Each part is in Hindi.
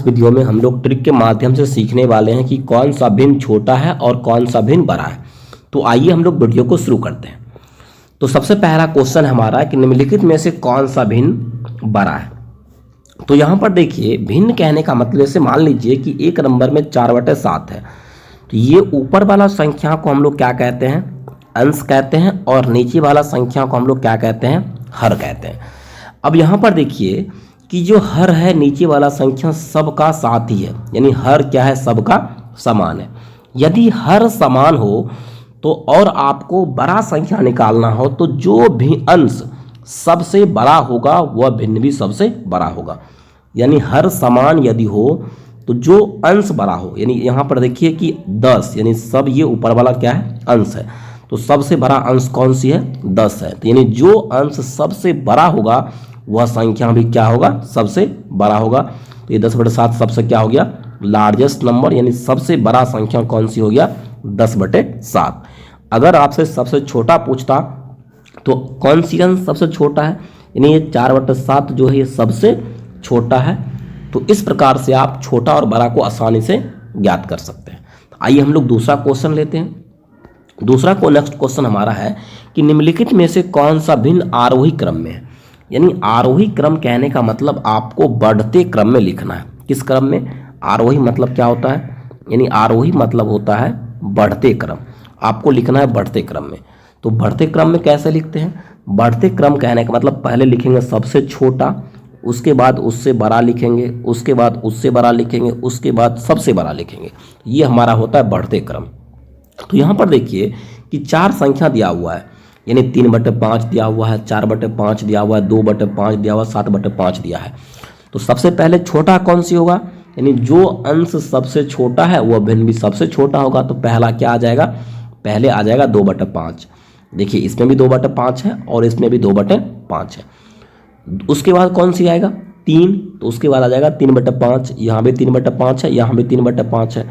वीडियो में हम लोग ट्रिक के माध्यम से सीखने वाले हैं कि कौन सा भिन्न छोटा है और कौन सा भिन्न बड़ा है। तो आइए हम लोग वीडियो को शुरू करते हैं। तो सबसे पहला क्वेश्चन हमारा है कि निम्नलिखित में से कौन सा भिन्न बड़ा है। तो यहाँ पर देखिए, भिन्न कहने का मतलब जैसे मान लीजिए कि एक नंबर में 4/7 है, तो ये ऊपर वाला संख्या को हम लोग क्या कहते हैं, अंश कहते हैं, और नीचे वाला संख्या को हम लोग क्या कहते हैं, हर कहते हैं। अब यहाँ पर देखिए कि जो हर है, नीचे वाला संख्या सबका साथ ही है, यानी हर क्या है, सबका समान है। यदि हर समान हो तो और आपको बड़ा संख्या निकालना हो तो जो भी अंश सबसे बड़ा होगा वह भिन्न भी सबसे बड़ा होगा। यानी हर समान यदि हो तो जो अंश बड़ा हो, यानी यहाँ पर देखिए कि 10, यानी सब ये ऊपर वाला क्या है, अंश है, तो सबसे बड़ा अंश कौन सी है, 10 है। तो यानी जो अंश सबसे बड़ा होगा वह संख्या भी क्या होगा, सबसे बड़ा होगा। तो ये 10/7 सबसे क्या हो गया, लार्जेस्ट नंबर, यानी सबसे बड़ा संख्या कौन सी हो गया, 10/7। अगर आपसे सबसे छोटा पूछता तो कौन सी अंश सबसे छोटा है, यानी ये 4/7 जो है ये सबसे छोटा है। तो इस प्रकार से आप छोटा और बड़ा को आसानी से ज्ञात कर सकते हैं। तो आइए हम लोग दूसरा क्वेश्चन लेते हैं। नेक्स्ट क्वेश्चन हमारा है कि निम्नलिखित में से कौन सा भिन्न आरोही क्रम में है। यानी आरोही क्रम कहने का मतलब आपको बढ़ते क्रम में लिखना है। किस क्रम में, आरोही मतलब क्या होता है, यानी आरोही मतलब होता है बढ़ते क्रम, आपको लिखना है बढ़ते क्रम में। तो बढ़ते क्रम में कैसे लिखते हैं, बढ़ते क्रम कहने का मतलब पहले लिखेंगे सबसे छोटा, उसके बाद उससे बड़ा लिखेंगे, उसके बाद उससे बड़ा लिखेंगे, उसके बाद सबसे बड़ा लिखेंगे। ये हमारा होता है बढ़ते क्रम। तो यहाँ पर देखिए कि 4 संख्या दिया हुआ है, यानी 3/5 दिया हुआ है, 4/5 दिया हुआ है, 2/5 दिया हुआ है, 7/5 दिया है। तो सबसे पहले छोटा कौन सी होगा, यानी जो अंश सबसे छोटा है वह भिन्न भी सबसे छोटा होगा। तो पहला क्या आ जाएगा, पहले आ जाएगा 2/5। देखिए इसमें भी 2/5 है और इसमें भी 2/5 है। उसके बाद कौन सी आएगा, 3, तो उसके बाद आ जाएगा 3/5, यहाँ भी 3/5 है, यहाँ भी 3/5 है।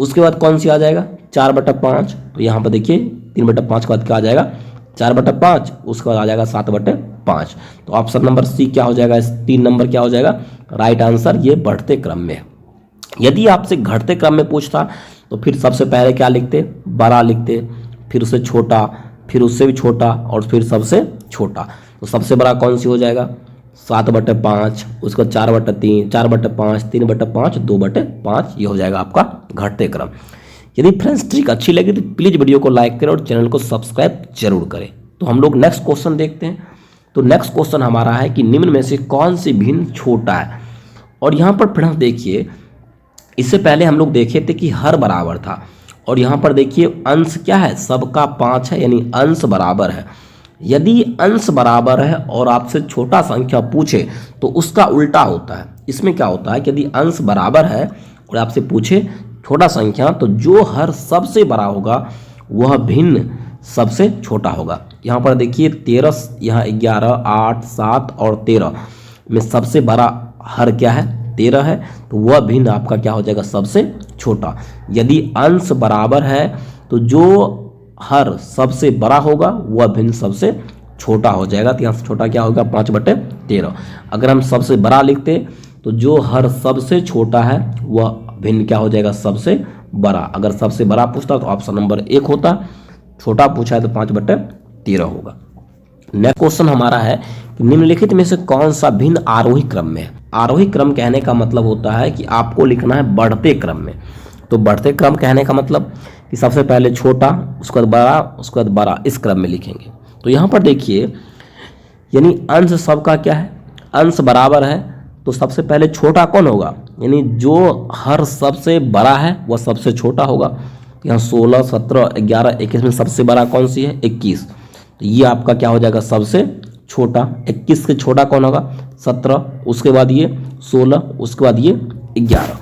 उसके बाद कौन सी आ जाएगा, 4/5, तो यहाँ पर देखिए 3/5 के बाद क्या आ जाएगा, 4/5, उसके बाद आ जाएगा 7/5। तो ऑप्शन नंबर सी क्या हो जाएगा, 3 नंबर क्या हो जाएगा, राइट आंसर, ये बढ़ते क्रम में है। यदि आपसे घटते क्रम में पूछता तो फिर सबसे पहले क्या लिखते, बड़ा लिखते, फिर उससे छोटा, फिर उससे भी छोटा और फिर सबसे छोटा। तो सबसे बड़ा कौन सी हो जाएगा, 7/5, उसका 4/3, 4/5, 3/5, 2/5, ये हो जाएगा आपका घटते क्रम। यदि फ्रेंड्स ट्रिक अच्छी लगी तो प्लीज़ वीडियो को लाइक करें और चैनल को सब्सक्राइब जरूर करें। तो हम लोग नेक्स्ट क्वेश्चन देखते हैं। तो नेक्स्ट क्वेश्चन हमारा है कि निम्न में से कौन सी भिन्न छोटा है। और यहाँ पर फ्रेंड्स देखिए, इससे पहले हम लोग देखे थे कि हर बराबर था, और यहाँ पर देखिए अंश क्या है, सबका 5 है, यानी अंश बराबर है। यदि अंश बराबर है और आपसे छोटा संख्या पूछे तो उसका उल्टा होता है। इसमें क्या होता है कि यदि अंश बराबर है और आपसे पूछे छोटा संख्या, तो जो हर सबसे बड़ा होगा वह भिन्न सबसे छोटा होगा। यहाँ पर देखिए 13, यहाँ 11, 8, 7 और 13 में सबसे बड़ा हर क्या है, 13 है, तो वह भिन्न आपका क्या हो जाएगा, सबसे छोटा। यदि अंश बराबर है तो जो हर सबसे बड़ा होगा वह भिन्न सबसे छोटा हो जाएगा। तो यहाँ से छोटा क्या होगा, 5/13। अगर हम सबसे बड़ा लिखते तो जो हर सबसे छोटा है वह भिन्न क्या हो जाएगा, सबसे बड़ा। अगर सबसे बड़ा पूछता तो ऑप्शन नंबर 1 होता, छोटा पूछा है तो 5/13 होगा। नेक्स्ट क्वेश्चन हमारा है कि निम्नलिखित में से कौन सा भिन्न आरोही क्रम में है। आरोही क्रम कहने का मतलब होता है कि आपको लिखना है बढ़ते क्रम में। तो बढ़ते क्रम कहने का मतलब कि सबसे पहले छोटा, उसके बाद बड़ा, उसके बाद बड़ा, इस क्रम में लिखेंगे। तो यहाँ पर देखिए, यानी अंश सबका क्या है, अंश बराबर है, तो सबसे पहले छोटा कौन होगा, यानी जो हर सबसे बड़ा है वह सबसे छोटा होगा। यहाँ 16, 17, 11, 21 में सबसे बड़ा कौन सी है, 21। तो ये आपका क्या हो जाएगा, सबसे छोटा। 21 से छोटा कौन होगा, 17, उसके बाद ये 16, उसके बाद ये 11।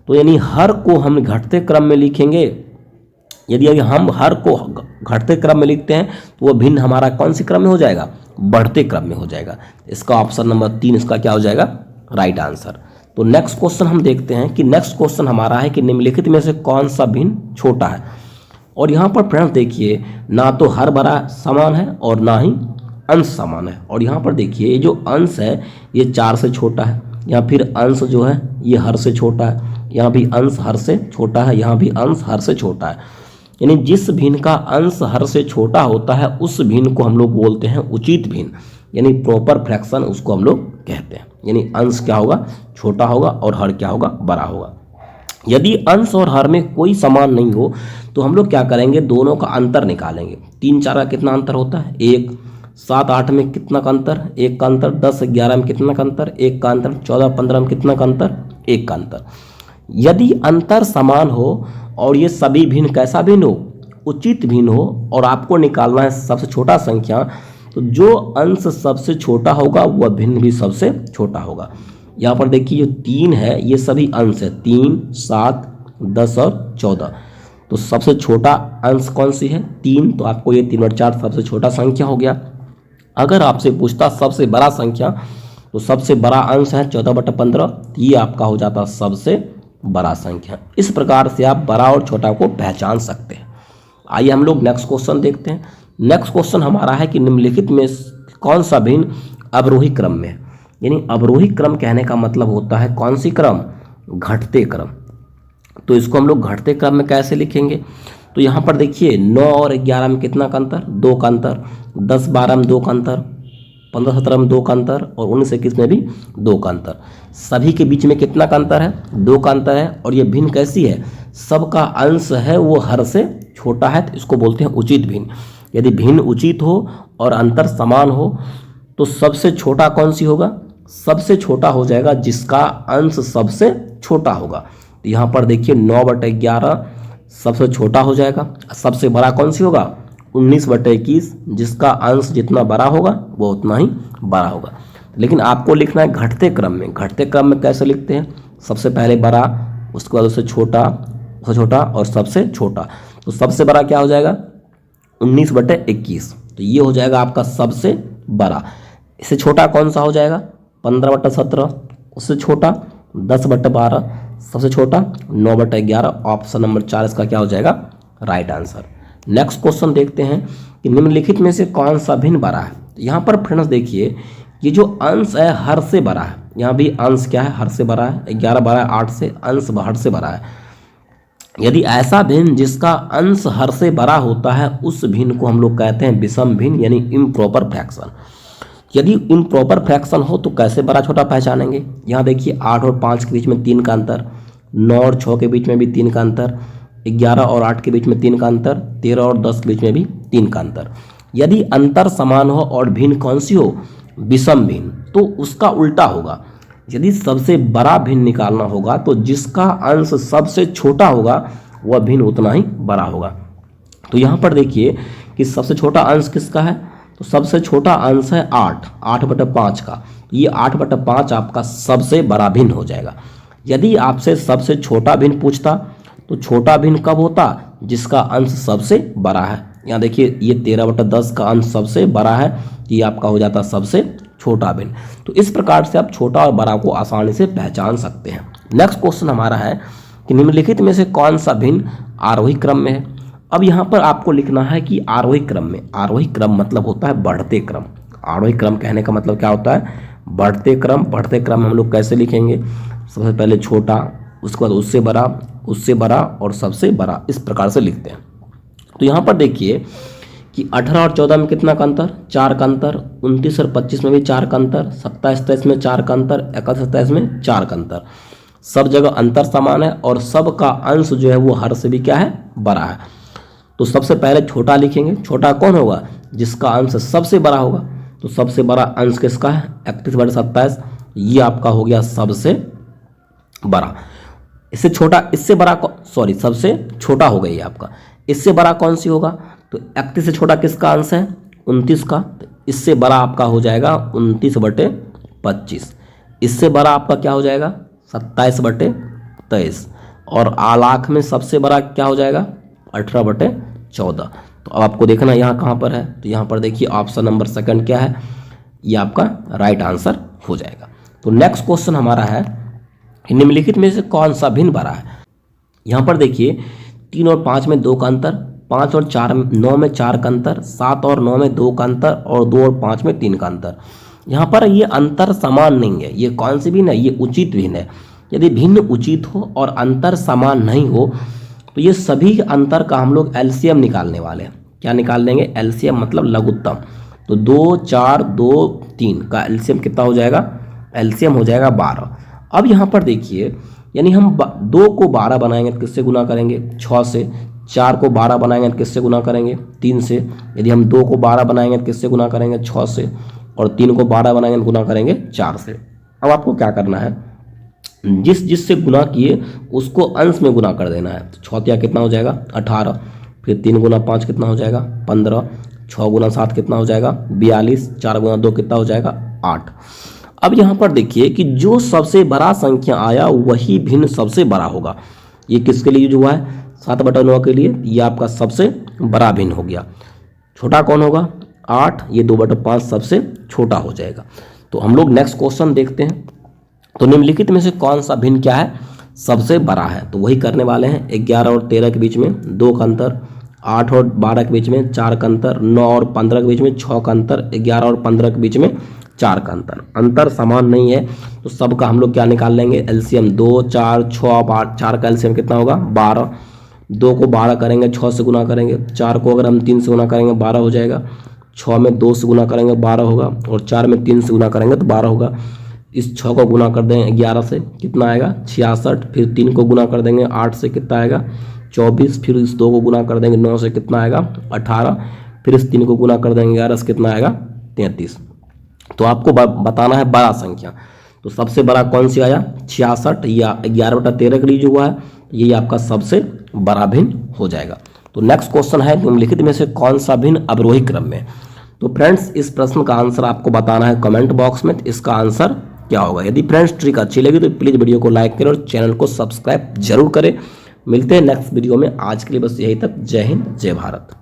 तो यानी हर को हम घटते क्रम में लिखेंगे। यदि हम हर को घटते क्रम में लिखते हैं तो वह भिन्न हमारा कौन से क्रम में हो जाएगा, बढ़ते क्रम में हो जाएगा। इसका ऑप्शन नंबर 3 इसका क्या हो जाएगा, राइट आंसर। तो नेक्स्ट क्वेश्चन हम देखते हैं कि नेक्स्ट क्वेश्चन हमारा है कि निम्नलिखित में से कौन सा भिन्न छोटा है। और यहाँ पर फ्रेंड्स देखिए, ना तो हर बड़ा समान है और ना ही अंश समान है। और यहाँ पर देखिए ये जो अंश है ये 4 से छोटा है, या फिर अंश जो है ये हर से छोटा है, यहाँ भी अंश हर से छोटा है, यहाँ भी अंश हर से छोटा है। यानी जिस भिन्न का अंश हर से छोटा होता है उस भिन्न को हम लोग बोलते हैं उचित भिन्न, यानी प्रॉपर फ्रैक्शन उसको हम लोग कहते हैं। यानी अंश क्या होगा, छोटा होगा, और हर क्या होगा, बड़ा होगा। यदि अंश और हर में कोई समान नहीं हो तो हम लोग क्या करेंगे, दोनों का अंतर निकालेंगे। 3 4 का कितना अंतर होता है, 1। 7 8 में कितना का अंतर, 1 का अंतर। 10 11 में कितना का अंतर, 1 का अंतर। 14 15 में कितना का अंतर, 1 का अंतर। यदि अंतर समान हो और ये सभी भिन्न कैसा भिन्न हो, उचित भिन्न हो, और आपको निकालना है सबसे छोटा संख्या, तो जो अंश सबसे छोटा होगा वह भिन्न भी सबसे छोटा होगा। यहाँ पर देखिए जो 3 है ये सभी अंश है, 3 7 10 और 14। तो सबसे छोटा अंश कौन सी है, 3। तो आपको ये 3/4 सबसे छोटा संख्या हो गया। अगर आपसे पूछता सबसे बड़ा संख्या, तो सबसे बड़ा अंश है 14/15, ये आपका हो जाता सबसे बड़ा संख्या। इस प्रकार से आप बड़ा और छोटा को पहचान सकते हैं। आइए हम लोग नेक्स्ट क्वेश्चन देखते हैं। नेक्स्ट क्वेश्चन हमारा है कि निम्नलिखित में कौन सा भिन्न अवरोही क्रम में है। यानी अवरोही क्रम कहने का मतलब होता है कौन सी क्रम, घटते क्रम। तो इसको हम लोग घटते क्रम में कैसे लिखेंगे, तो यहाँ पर देखिए 9 और 11 में कितना का अंतर, 2 का अंतर। 10 12 में 2 का अंतर। 15 17 में 2 का अंतर। और 19 21 में भी 2 का अंतर। सभी के बीच में कितना का अंतर है, 2 का अंतर है। और ये भिन्न कैसी है, सबका अंश है वो हर से छोटा है, तो इसको बोलते हैं उचित भिन्न। यदि भिन्न उचित हो और अंतर समान हो तो सबसे छोटा कौन सी होगा, सबसे छोटा हो जाएगा जिसका अंश सबसे छोटा होगा। तो यहाँ पर देखिए 9/11 सबसे छोटा हो जाएगा। सबसे बड़ा कौन सी होगा, 19/21, जिसका अंश जितना बड़ा होगा वो उतना ही बड़ा होगा। लेकिन आपको लिखना है घटते क्रम में। घटते क्रम में कैसे लिखते हैं, सबसे पहले बड़ा, उसके बाद उससे छोटा, उससे छोटा और सबसे छोटा। तो सबसे बड़ा क्या हो जाएगा, 19/21, तो ये हो जाएगा आपका सबसे बड़ा। इससे छोटा कौन सा हो जाएगा, 15/17, उससे छोटा 10/12, सबसे छोटा 9/11। ऑप्शन नंबर 4 इसका क्या हो जाएगा, राइट आंसर। नेक्स्ट क्वेश्चन देखते हैं कि निम्नलिखित में से कौन सा भिन्न बड़ा है। तो यहाँ पर फ्रेंड्स देखिए ये जो अंश है हर से बड़ा है, यहाँ भी अंश क्या है, हर से बड़ा है। 11 12 8 से अंश हर से बड़ा है। यदि ऐसा भिन्न जिसका अंश हर से बड़ा होता है उस भिन्न को हम लोग कहते हैं विषम भिन्न, यानी इम्प्रॉपर फ्रैक्शन। यदि इम्प्रॉपर फ्रैक्शन हो तो कैसे बड़ा छोटा पहचानेंगे। यहाँ देखिए 8 और 5 के बीच में 3 का अंतर, 9 और 6 के बीच में भी 3 का अंतर, 11 और 8 के बीच में 3 का अंतर, 13 और 10 के बीच में भी 3 का अंतर। यदि अंतर समान हो और भिन्न कौन सी हो, विषम भिन्न, तो उसका उल्टा होगा। यदि सबसे बड़ा भिन्न निकालना होगा तो जिसका अंश सबसे छोटा होगा वह भिन्न उतना ही बड़ा होगा। तो यहाँ पर देखिए कि सबसे छोटा अंश किसका है, तो सबसे छोटा अंश है 8/5 का। ये 8/5 आपका सबसे बड़ा भिन्न हो जाएगा। यदि आपसे सबसे छोटा भिन्न पूछता तो छोटा भिन्न कब होता, जिसका अंश सबसे बड़ा है। यहाँ देखिए ये 13/10 का अंश सबसे बड़ा है, ये आपका हो जाता सबसे छोटा भिन्न। तो इस प्रकार से आप छोटा और बड़ा को आसानी से पहचान सकते हैं। नेक्स्ट क्वेश्चन हमारा है कि निम्नलिखित में से कौन सा भिन्न आरोही क्रम में है। अब यहाँ पर आपको लिखना है कि आरोही क्रम में। आरोही क्रम मतलब होता है बढ़ते क्रम। आरोही क्रम कहने का मतलब क्या होता है, बढ़ते क्रम। बढ़ते क्रम हम लोग कैसे लिखेंगे, सबसे पहले छोटा, उसके बाद उससे बड़ा, उससे बड़ा और सबसे बड़ा, इस प्रकार से लिखते हैं। तो यहाँ पर देखिए कि 18 और 14 में कितना का अंतर, 4 का अंतर। 29 और 25 में भी 4 का अंतर। 27 27 में 4 का अंतर। 21 27 में 4 का अंतर। सब जगह अंतर समान है और सब का अंश जो है वो हर से भी क्या है, बड़ा है। तो सबसे पहले छोटा लिखेंगे। छोटा कौन होगा, जिसका अंश सबसे बड़ा होगा। तो सबसे बड़ा अंश किसका है, 31/27, ये आपका हो गया सबसे बड़ा। इससे छोटा, इससे बड़ा, सॉरी सबसे छोटा हो गया ये आपका। इससे बड़ा कौन सी होगा, तो 31 से छोटा किसका अंश है, 29 का। तो इससे बड़ा आपका हो जाएगा 29/25। इससे बड़ा आपका क्या हो जाएगा, 27/23। और आलाख में सबसे बड़ा क्या हो जाएगा, 18/14। तो अब आपको देखना यहाँ कहाँ पर है, तो यहाँ पर देखिए ऑप्शन नंबर 2 क्या है, ये आपका राइट आंसर हो जाएगा। तो नेक्स्ट क्वेश्चन हमारा है कि निम्नलिखित में से कौन सा भिन्न बड़ा है। यहाँ पर देखिए 3 और 5 में 2 का अंतर, 5 और 9 में 4 का अंतर, 7 और 9 में 2 का अंतर और 2 और 5 में 3 का अंतर। यहाँ पर ये अंतर समान नहीं है, ये कौन सी भिन्न है, ये उचित भिन्न है। यदि भिन्न उचित हो और अंतर समान नहीं हो तो ये सभी अंतर का हम लोग एलसीएम निकालने वाले हैं। क्या निकाल लेंगे, एलसीएम मतलब लघुत्तम। तो 2 4 2 3 का एलसीएम कितना हो जाएगा, एलसीएम हो जाएगा 12। अब यहाँ पर देखिए, यानी हम 2 को 12 बनाएंगे तो किससे गुना करेंगे, 6 से। 4 को 12 बनाएंगे तो किससे गुना करेंगे, 3 से। यदि हम 2 को 12 बनाएंगे तो किससे गुना करेंगे, 6 से। और 3 को 12 बनाएंगे तो गुना करेंगे 4 से। अब आपको क्या करना है, जिससे गुना किए उसको अंश में गुना कर देना है। तो 6 कितना हो जाएगा, 18। फिर 3 गुना 5 कितना हो जाएगा, 15। 6 गुना 7 कितना हो जाएगा, 42। 4 गुना 2 कितना हो जाएगा, 8। अब यहाँ पर देखिए कि जो सबसे बड़ा संख्या आया वही भिन्न सबसे बड़ा होगा। ये किसके लिए यूज हुआ है, 7/9 के लिए। ये आपका सबसे बड़ा भिन्न हो गया। छोटा कौन होगा, 8। ये 2/5 सबसे छोटा हो जाएगा। तो हम लोग नेक्स्ट क्वेश्चन देखते हैं। तो निम्नलिखित में से कौन सा भिन्न क्या है, सबसे बड़ा है। तो वही करने वाले हैं। 11 और 13 के बीच में 2 का अंतर, 8 और 12 के बीच में 4 का अंतर, 9 और 15 के बीच में 6 का अंतर, 11 और 15 के बीच में 4 का अंतर। अंतर समान नहीं है तो सबका हम लोग क्या निकाल लेंगे, एलसीएम। 2 4 6 4 का एलसीएम कितना होगा, 12। 2 को 12 करेंगे 6 से गुना करेंगे। 4 को अगर हम 3 से गुना करेंगे 12 हो जाएगा। 6 में 2 से गुना करेंगे 12 होगा। और 4 में 3 से गुना करेंगे तो 12 होगा। इस 6 को गुना कर देंगे 11 से, कितना आएगा, 66। फिर 3 को गुना कर देंगे 8 से, कितना आएगा, 24। फिर इस 2 को गुना कर देंगे 9 से, कितना आएगा, 18। फिर इस 3 को गुना कर देंगे 11 से, कितना आएगा, 33। तो आपको बताना है बड़ा संख्या। तो सबसे बड़ा कौन सी आया, 66 या 11/13 के लिए जो हुआ है, यही आपका सबसे बड़ा भिन्न हो जाएगा। तो नेक्स्ट क्वेश्चन है, निम्नलिखित में से कौन सा भिन्न अवरोही क्रम में। तो फ्रेंड्स इस प्रश्न का आंसर आपको बताना है कमेंट बॉक्स में। तो इसका आंसर क्या होगा। यदि फ्रेंड्स ट्रिक अच्छी लगी तो प्लीज़ वीडियो को लाइक करें और चैनल को सब्सक्राइब जरूर करें। मिलते हैं नेक्स्ट वीडियो में। आज के लिए बस यही तक। जय हिंद, जय भारत।